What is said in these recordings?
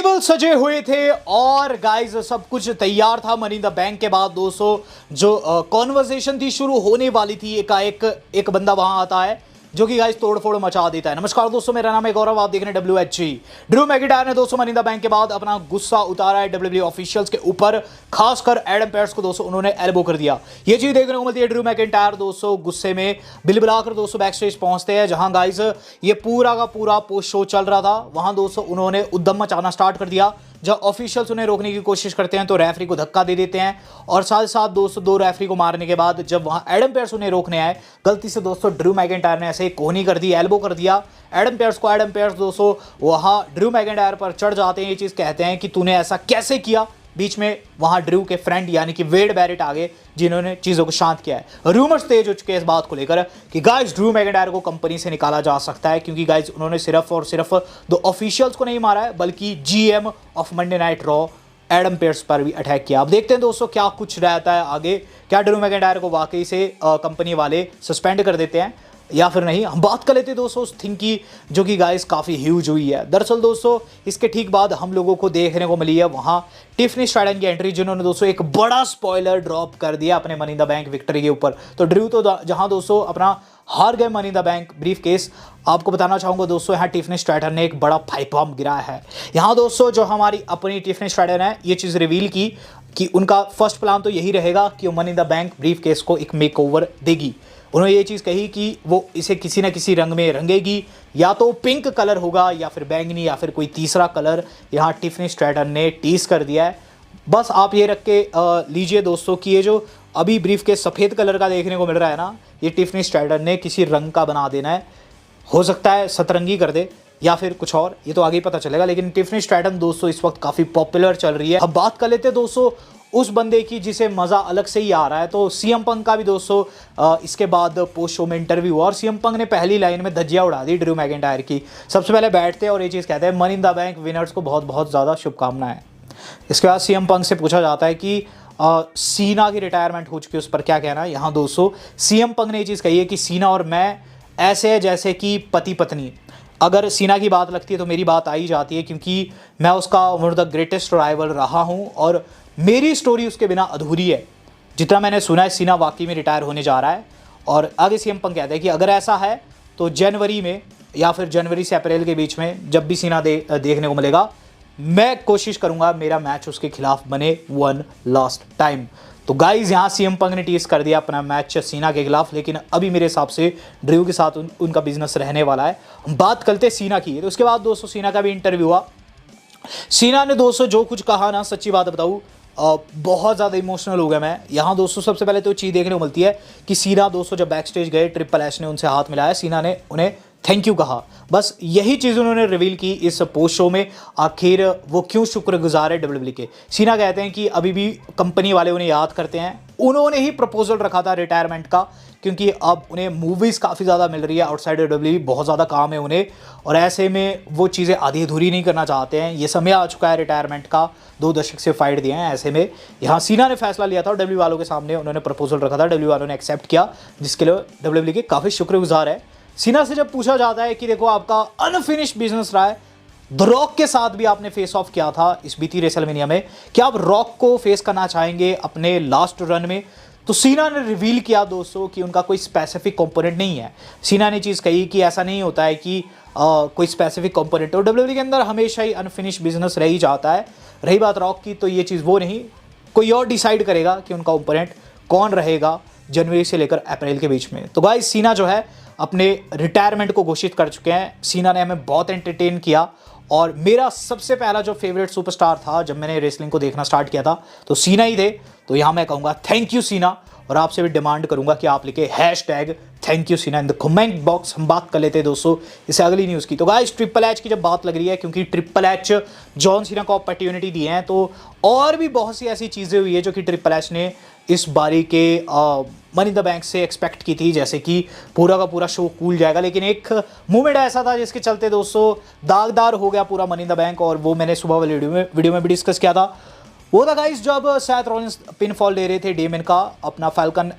Table सजे हुए थे और गाइस सब कुछ तैयार था मनी इन द बैंक के बाद दोस्तों जो कॉन्वर्सेशन थी शुरू होने वाली थी। एकाएक एक बंदा वहां आता है जो कि गाइस तोड़फोड़ मचा देता है। नमस्कार दोस्तों, मेरा नाम है गौरव, आप देख रहे हैं WHG। ड्रू मैकिंटायर ने दोस्तों मनी इन द बैंक के बाद अपना गुस्सा उतारा है WWE ऑफिशियल्स के ऊपर, खासकर एडम पेयर्स को दोस्तों उन्होंने एल्बो कर दिया। ये चीज देखने को मिलती है। ड्रू मैकिंटायर दोस्तों गुस्से में बिलबिलाकर दोस्तों बैक स्टेज पहुंचते हैं, जहां गाइस ये पूरा का पूरा पोस्ट शो चल रहा था। वहां दोस्तों उन्होंने उद्दम मचाना स्टार्ट कर दिया। जब ऑफिशियल्स उन्हें रोकने की कोशिश करते हैं तो रेफरी को धक्का दे देते हैं और साथ साथ दोस्तों दो रेफरी को मारने के बाद जब वहां एडम पेयर्स उन्हें रोकने आए, गलती से दोस्तों ड्रू मैकिंटायर ने ऐसे कोहनी कर दी, एल्बो कर दिया एडम पेयर्स को। एडम पेयर्स दोस्तों वहां ड्रू मैकिंटायर पर चढ़ जाते हैं, ये चीज कहते हैं कि तूने ऐसा कैसे किया। बीच में वहां ड्रू के फ्रेंड यानी कि वेड बैरेट आ गए, जिन्होंने चीजों को शांत किया है। रूमर्स तेज हो चुके हैं इस बात को लेकर कि गाइस ड्रू मैकिंटायर को कंपनी से निकाला जा सकता है, क्योंकि गाइस उन्होंने सिर्फ और सिर्फ दो ऑफिशियल्स को नहीं मारा है बल्कि GM of Monday night raw Adam pairs पर भी अटैक किया। अब देखते हैं दोस्तों क्या कुछ रहता है आगे। क्या ड्रू मैकिंटायर को वाकई से कंपनी वाले सस्पेंड कर देते हैं या फिर नहीं। हम बात कर लेते हैं दोस्तों उस थिंग की जो कि गाइस काफ़ी ह्यूज हुई है। दरअसल दोस्तों इसके ठीक बाद हम लोगों को देखने को मिली है वहाँ टिफनी स्ट्रैटन की एंट्री, जिन्होंने दोस्तों एक बड़ा स्पॉइलर ड्रॉप कर दिया अपने money in the bank victory के ऊपर। तो ड्रू तो जहाँ दोस्तों अपना हार गए money in the bank brief case, आपको बताना चाहूँगा दोस्तों यहाँ टिफनी स्ट्रैटन ने एक बड़ा फाइव बम गिराया है। यहाँ दोस्तों जो हमारी अपनी टिफनी स्ट्रैटन है ये चीज़ रिवील की कि उनका फर्स्ट प्लान तो यही रहेगा कि वो money in the bank brief case को एक मेकओवर देगी। उन्होंने ये चीज़ कही कि वो इसे किसी ना किसी रंग में रंगेगी, या तो पिंक कलर होगा या फिर बैंगनी या फिर कोई तीसरा कलर। यहाँ टिफनी स्ट्रैटन ने टीज कर दिया है। बस आप ये रख के लीजिए दोस्तों कि ये जो अभी ब्रीफ के सफ़ेद कलर का देखने को मिल रहा है ना, ये टिफनी स्ट्रैटन ने किसी रंग का बना देना है। हो सकता है सतरंगी कर दे या फिर कुछ और, ये तो आगे ही पता चलेगा। लेकिन टिफनी स्ट्रैटन दोस्तों इस वक्त काफ़ी पॉपुलर चल रही है। अब बात कर लेते हैं दोस्तों उस बंदे की जिसे मज़ा अलग से ही आ रहा है। तो CM पंक का भी दोस्तों इसके बाद पोस्ट शो में इंटरव्यू हुआ और CM पंक ने पहली लाइन में धज्जियां उड़ा दी ड्रू मैकिंटायर की। सबसे पहले बैठते और ये चीज़ कहते हैं money in the bank winners को बहुत बहुत ज़्यादा शुभकामनाएं। इसके बाद CM पंक से पूछा जाता है कि सीना की रिटायरमेंट हो चुकी है, उस पर क्या कहना है। यहाँ दोस्तों CM पंक ने ये चीज़ कही है कि सीना और मैं ऐसे है जैसे कि पति पत्नी। अगर सीना की बात लगती है तो मेरी बात आ ही जाती है, क्योंकि मैं उसका one of the greatest rival रहा हूँ और मेरी स्टोरी उसके बिना अधूरी है। जितना मैंने सुना है सीना वाकई में रिटायर होने जा रहा है। और आगे CM पंक कहते हैं कि अगर ऐसा है तो जनवरी में या फिर जनवरी से अप्रैल के बीच में जब भी सीना देखने को मिलेगा, मैं कोशिश करूंगा मेरा मैच उसके खिलाफ बने वन लास्ट टाइम। तो गाइज यहाँ CM पंक ने टीज कर दिया अपना मैच सीना के खिलाफ, लेकिन अभी मेरे हिसाब से ड्रू के साथ उनका बिजनेस रहने वाला है। हम बात करते हैं सीना की। तो उसके बाद दोस्तों सीना का भी इंटरव्यू हुआ। सीना ने दोस्तों जो कुछ कहा ना, सच्ची बात बताऊँ बहुत ज़्यादा इमोशनल हो गया मैं। यहाँ दोस्तों सबसे पहले तो चीज़ देखने को मिलती है कि सीना दोस्तों जब बैक स्टेज गए, ट्रिपल एच ने उनसे हाथ मिलाया, सीना ने उन्हें थैंक यू कहा। बस यही चीज़ उन्होंने रिवील की इस पोस्ट शो में। आखिर वो क्यों शुक्रगुजार है WWE के। सीना कहते हैं कि अभी भी कंपनी वाले उन्हें याद करते हैं। उन्होंने ही प्रपोजल रखा था रिटायरमेंट का, क्योंकि अब उन्हें मूवीज़ काफ़ी ज़्यादा मिल रही है आउटसाइड WWE, बहुत ज़्यादा काम है उन्हें, और ऐसे में वो चीज़ें आधी अधूरी नहीं करना चाहते हैं। ये समय आ चुका है रिटायरमेंट का, 2 दशक से फाइट दिए हैं। ऐसे में यहाँ सीना ने फैसला लिया था और WWE वालों के सामने उन्होंने प्रपोजल रखा था, WWE वालों ने एक्सेप्ट किया, जिसके लिए WWE के काफ़ी शुक्रगुजार है। सीना से जब पूछा जाता है कि देखो आपका अनफिनिश्ड बिजनेस रहा है, द रॉक के साथ भी आपने फेस ऑफ किया था इस बीती रेसलमेनिया में, क्या आप रॉक को फेस करना चाहेंगे अपने लास्ट रन में। तो सीना ने रिवील किया दोस्तों कि उनका कोई स्पेसिफिक कंपोनेंट नहीं है। सीना ने चीज़ कही कि ऐसा नहीं होता है कि कोई स्पेसिफिक कंपोनेंट हो। WWE के अंदर हमेशा ही अनफिनिश्ड बिजनेस रह ही जाता है। रही बात रॉक की, तो ये चीज़ वो नहीं, कोई और डिसाइड करेगा कि उनका कंपोनेंट कौन रहेगा जनवरी से लेकर अप्रैल के बीच में। तो गाइस सीना जो है अपने रिटायरमेंट को घोषित कर चुके हैं। सीना ने हमें बहुत एंटरटेन किया और मेरा सबसे पहला जो फेवरेट सुपरस्टार था जब मैंने रेसलिंग को देखना स्टार्ट किया था तो सीना ही थे। तो यहाँ मैं कहूँगा थैंक यू सीना, और आपसे भी डिमांड करूँगा कि आप लिखे #थैंक यू सीना इन द कमेंट बॉक्स। हम बात कर लेते हैं दोस्तों इसे अगली न्यूज़ की। तो गाइस ट्रिपल एच की जब बात लग रही है, क्योंकि ट्रिपल एच जॉन सीना को अपॉर्चुनिटी दी है, तो और भी बहुत सी ऐसी चीज़ें हुई है जो कि ट्रिपल एच ने इस बारी के मनी इन द बैंक से एक्सपेक्ट की थी, जैसे कि पूरा का पूरा शो कूल जाएगा। लेकिन एक मूवमेंट ऐसा था जिसके चलते दोस्तों दागदार हो गया पूरा मनी इन द बैंक, और वो मैंने सुबह वाले वीडियो में भी डिस्कस किया था। वो था गाइस जब सैथ रॉलिंस पिन फॉल ले रहे थे डेमन का अपना फाल्कन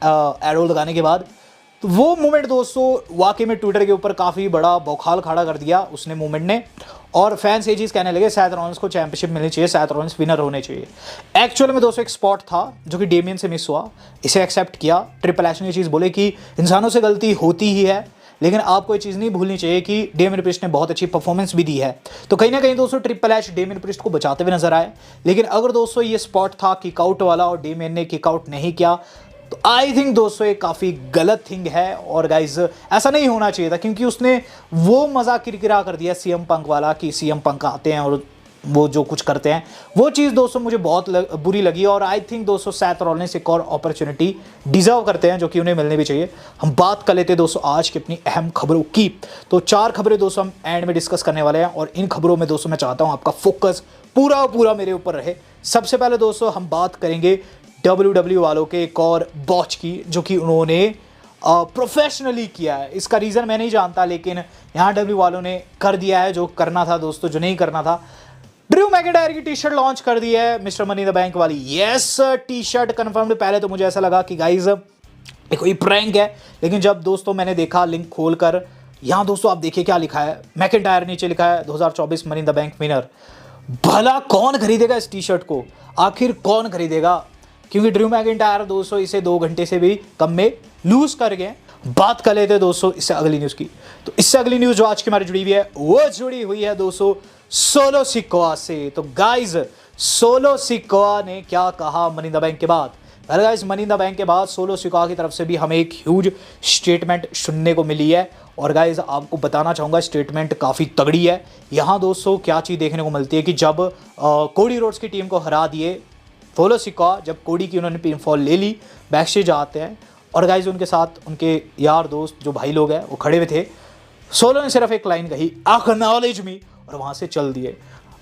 एरो लगाने के बाद, तो वो मूवमेंट दोस्तों वाकई में ट्विटर के ऊपर काफ़ी बड़ा बौखाल खड़ा कर दिया उसने मूवमेंट ने। और फैंस ये चीज़ कहने लगे सैथ रॉलिंस को चैंपियनशिप मिलनी चाहिए, सैथ रॉलिंस विनर होने चाहिए। एक्चुअल में दोस्तों एक स्पॉट था जो कि डेमियन से मिस हुआ, इसे एक्सेप्ट किया। ट्रिपल एच ने ये चीज़ बोले कि इंसानों से गलती होती ही है, लेकिन आपको ये चीज़ नहीं भूलनी चाहिए कि डेमियन प्रिस्ट ने बहुत अच्छी परफॉर्मेंस भी दी है। तो कहीं ना कहीं दोस्तों ट्रिपल एच डेमियन प्रिस्ट को बचाते हुए नजर आए। लेकिन अगर दोस्तों ये स्पॉट था किकआउट वाला और डेमियन ने किकआउट नहीं किया, तो आई थिंक दोस्तों ये काफ़ी गलत थिंग है। और गाइज ऐसा नहीं होना चाहिए था, क्योंकि उसने वो मज़ा किरकिरा कर दिया सीएम पंक वाला कि सीएम पंक आते हैं और वो जो कुछ करते हैं, वो चीज़ दोस्तों मुझे बहुत बुरी लगी। और आई थिंक दोस्तों सैथ रॉलिंस एक और अपॉर्चुनिटी डिजर्व करते हैं, जो कि उन्हें मिलनी भी चाहिए। हम बात कर लेते हैं दोस्तों आज की अपनी अहम खबरों की। तो 4 खबरें दोस्तों हम एंड में डिस्कस करने वाले हैं, और इन खबरों में दोस्तों मैं चाहता हूँ आपका फोकस पूरा मेरे ऊपर रहे। सबसे पहले दोस्तों हम बात करेंगे WWE वालों के एक और बॉच की, जो कि उन्होंने प्रोफेशनली किया है। इसका रीज़न मैं नहीं जानता, लेकिन यहाँ WWE वालों ने कर दिया है जो करना था दोस्तों, जो नहीं करना था। ड्रू मैकिंटायर की टी शर्ट लॉन्च कर दी है, मिस्टर मनी द बैंक वाली। Yes, T shirt confirmed. पहले तो मुझे ऐसा लगा कि गाइज ये कोई प्रैंक है, लेकिन जब दोस्तों मैंने देखा लिंक खोलकर, यहाँ दोस्तों आप देखिए क्या लिखा है, मैकिंटायर नीचे लिखा है 2024 मनी द बैंक विनर। भला कौन खरीदेगा इस टी शर्ट को, आखिर कौन खरीदेगा? क्योंकि ड्रू मैकिंटायर दोस्तों इसे 2 घंटे से भी कम में लूज कर गए। बात कर लेते हैं दोस्तों इससे अगली न्यूज़ की। तो इससे अगली न्यूज़ जो आज की हमारी जुड़ी हुई है, वो जुड़ी हुई है दोस्तों सोलो सिकोआ से। तो गाइज सोलो सिकोआ ने क्या कहा मनी द बैंक के बाद? Well guys, money the bank के बाद सोलो सिकोआ की तरफ से भी हमें एक ह्यूज स्टेटमेंट सुनने को मिली है। और गाइज आपको बताना चाहूँगा स्टेटमेंट काफ़ी तगड़ी है। यहाँ दोस्तों क्या चीज़ देखने को मिलती है कि जब कोडी रोड्स की टीम को हरा दिए सोलो सिकोआ, जब कोडी की उन्होंने पिनफॉल ले ली, बैकस्टेज आते हैं और गाइज उनके साथ उनके यार दोस्त जो भाई लोग हैं वो खड़े हुए थे। सोलो ने सिर्फ एक लाइन कही, एक्नॉलेज मी, और वहाँ से चल दिए।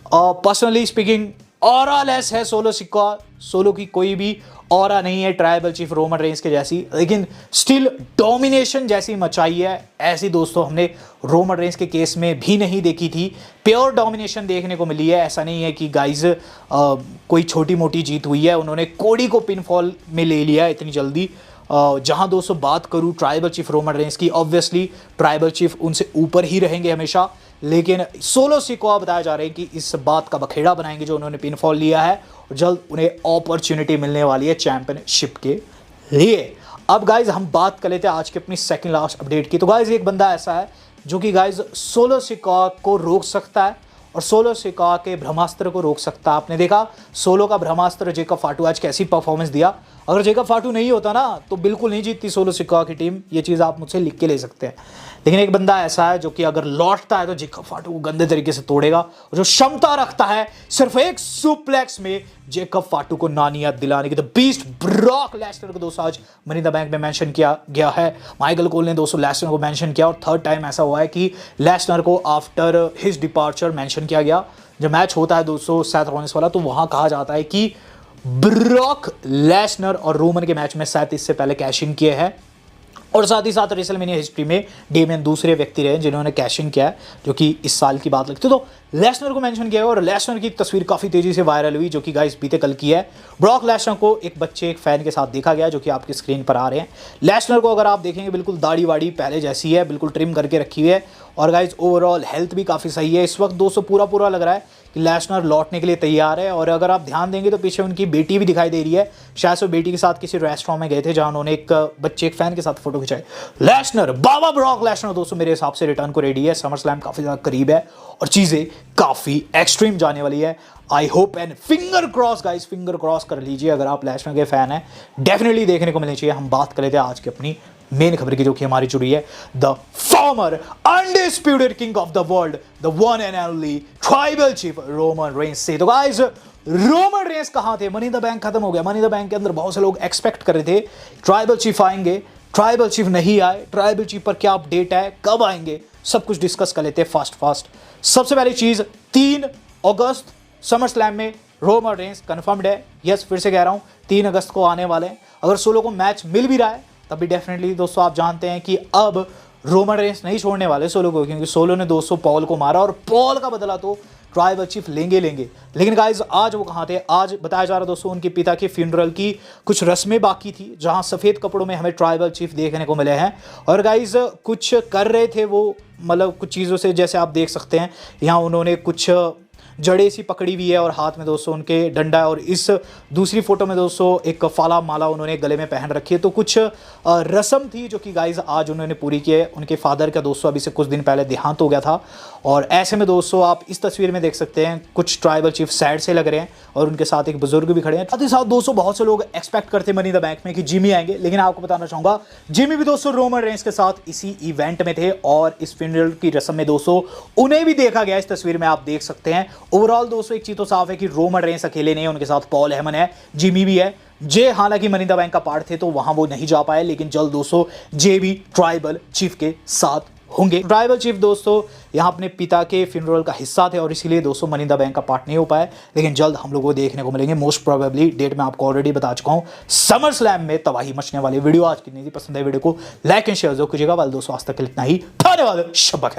पर्सनली स्पीकिंग ऑरा लेस है सोलो सिकोआ, सोलो की कोई भी ऑरा नहीं है ट्राइबल चीफ रोमन रेंस के जैसी, लेकिन स्टिल डोमिनेशन जैसी मचाई है, ऐसी दोस्तों हमने रोमन रेंस के केस में भी नहीं देखी थी। प्योर डोमिनेशन देखने को मिली है। ऐसा नहीं है कि गाइज कोई छोटी मोटी जीत हुई है, उन्होंने कोडी को पिनफॉल में ले लिया इतनी जल्दी। जहां दोस्तों बात करूं ट्राइबल चीफ रोमन रेंस की, ऑब्वियसली ट्राइबल चीफ उनसे ऊपर ही रहेंगे हमेशा, लेकिन सोलो सिकोआ बताया जा रहा है कि इस बात का बखेड़ा बनाएंगे जो उन्होंने पिनफॉल लिया है, और जल्द उन्हें अपॉर्चुनिटी मिलने वाली है चैंपियनशिप के लिए। अब गाइज हम बात कर लेते हैं आज की अपनी सेकंड लास्ट अपडेट की। तो गाइज एक बंदा ऐसा है जो कि गाइज सोलो सिकोआ को रोक सकता है और सोलो सिकोआ के ब्रह्मास्त्र को रोक सकता है। आपने देखा सोलो का ब्रह्मास्त्र जेकब फाटू आज कैसी परफॉर्मेंस दिया। अगर जेकब फाटू नहीं होता ना तो बिल्कुल नहीं जीतती सोलो सिकोआ की टीम, ये चीज़ आप मुझसे लिख के ले सकते हैं। लेकिन एक बंदा ऐसा है जो कि अगर लौटता है तो जेकब फाटू को गंदे तरीके से तोड़ेगा, और जो क्षमता रखता है सिर्फ एक सुप्लेक्स में जेकब फाटू को नानियात दिलाने की। द बीस्ट ब्रॉक लेसनर को दोस्तों आज मनी द बैंक में मेंशन किया गया है। माइकल कोल ने दोस्तों लेसनर को मेंशन किया, और 3rd टाइम ऐसा हुआ है कि लेसनर को आफ्टर हिज डिपार्चर मेंशन किया गया। जब मैच होता है दोस्तों सैथ रॉलिंस वाला, तो वहां कहा जाता है कि ब्रॉक लेसनर और रोमन के मैच में सैथ इससे पहले कैश इन किए हैं, और साथ ही साथ रेसलमेनिया हिस्ट्री में डेमियन दूसरे व्यक्ति रहे जिन्होंने कैश इन किया है, जो कि इस साल की बात लगती है। तो लेसनर को मेंशन किया है, और लेसनर की तस्वीर काफ़ी तेज़ी से वायरल हुई, जो कि गाइस बीते कल की है। ब्रॉक लेसनर को एक बच्चे एक फ़ैन के साथ देखा गया, जो कि आपकी स्क्रीन पर आ रहे हैं। लेसनर को अगर आप देखेंगे बिल्कुल दाढ़ी वाड़ी पहले जैसी है, बिल्कुल ट्रिम करके रखी हुई है, और गाइस ओवरऑल हेल्थ भी काफ़ी सही है। इस वक्त दोस्तों पूरा लग रहा है कि लेसनर लौटने के लिए तैयार है। और अगर आप ध्यान देंगे तो पीछे उनकी बेटी भी दिखाई दे रही है, शायद वो बेटी के साथ किसी रेस्टोरेंट में गए थे जहां उन्होंने एक बच्चे एक फ़ैन के साथ फोटो खिंचाई। लेसनर बाबा ब्रॉक लेसनर दोस्तों मेरे हिसाब से रिटर्न को रेडी है। समर स्लैम काफ़ी ज़्यादा करीब है और चीज़ें काफ़ी एक्सट्रीम जाने वाली है। I hope and finger cross guys, finger cross कर लीजिए अगर आप लेसनर के फ़ैन हैं, डेफिनेटली देखने को मिलनी चाहिए। हम बात कर लेते हैं आज की अपनी मेन खबर की, जो कि हमारी जुड़ी है the former undisputed king of the world, the one and only tribal chief Roman Reigns से। तो गाइस रोमन रेंस कहां थे? मनी द बैंक खत्म हो गया। मनी द बैंक के अंदर बहुत से लोग एक्सपेक्ट कर रहे थे ट्राइबल चीफ आएंगे, ट्राइबल चीफ नहीं आए। ट्राइबल चीफ पर क्या अपडेट है, कब आएंगे, सब कुछ डिस्कस कर लेते हैं फास्ट। सबसे पहली चीज 3 अगस्त समर स्लैम में रोमन रेंस कंफर्म्ड है। यस, फिर से कह रहा हूं 3 अगस्त को आने वाले हैं। अगर सोलो को मैच मिल भी रहा है तब भी डेफिनेटली दोस्तों आप जानते हैं कि अब रोमन रेंस नहीं छोड़ने वाले सोलो को, क्योंकि सोलो ने दोस्तों पॉल को मारा और पॉल का बदला तो ट्राइबल चीफ लेंगे। लेकिन गाइज आज वो कहाँ थे? आज बताया जा रहा दोस्तों उनके पिता के फ्यूनरल की कुछ रस्में बाकी थी, जहां सफेद कपड़ों में हमें ट्राइबल चीफ देखने को मिले हैं। और गाइज कुछ कर रहे थे वो, मतलब कुछ चीज़ों से, जैसे आप देख सकते हैं यहाँ उन्होंने कुछ जड़े सी पकड़ी हुई है और हाथ में दोस्तों उनके डंडा है। और इस दूसरी फोटो में दोस्तों एक फाला माला उन्होंने गले में पहन रखी है। तो कुछ रस्म थी जो कि गाइज आज उन्होंने पूरी की है। उनके फादर का दोस्तों अभी से कुछ दिन पहले देहांत हो गया था। और ऐसे में दोस्तों आप इस तस्वीर में देख सकते हैं कुछ ट्राइबल चीफ सैड से लग रहे हैं और उनके साथ एक बुजुर्ग भी खड़े हैं। साथ ही साथ दोस्तों बहुत से लोग एक्सपेक्ट करते मनी इन द बैंक में कि जिमी आएंगे, लेकिन आपको बताना चाहूंगा जिमी भी दोस्तों रोमन रेंस के साथ इसी इवेंट में थे और इस फ्यूनरल की रस्म में दोस्तों उन्हें भी देखा गया। इस तस्वीर में आप देख सकते हैं। ओवरऑल दोस्तों एक चीज तो साफ है कि रोमन रेंस अकेले नहीं है, उनके साथ पॉल हेमन है, जिमी भी है। जे हालांकि मनी इन द बैंक का पार्ट थे तो वहां वो नहीं जा पाए, लेकिन जल्द दोस्तों जे भी ट्राइबल चीफ के साथ होंगे। ट्राइबल चीफ दोस्तों यहां अपने पिता के फ्यूनरल का हिस्सा थे और इसीलिए दोस्तों मनी इन द बैंक का पार्ट नहीं हो पाया, लेकिन जल्द हम लोगों को देखने को मिलेंगे। मोस्ट प्रोबेबली डेट मैं आपको ऑलरेडी बता चुका हूं, समर स्लैम में तबाही मचने वाली। वीडियो आज की नहीं थी, पसंद है वीडियो को लाइक एंड शेयर जरूर कीजिएगा। वाले दोस्तों आज तक इतना ही, धन्यवाद, शब्बा खैर।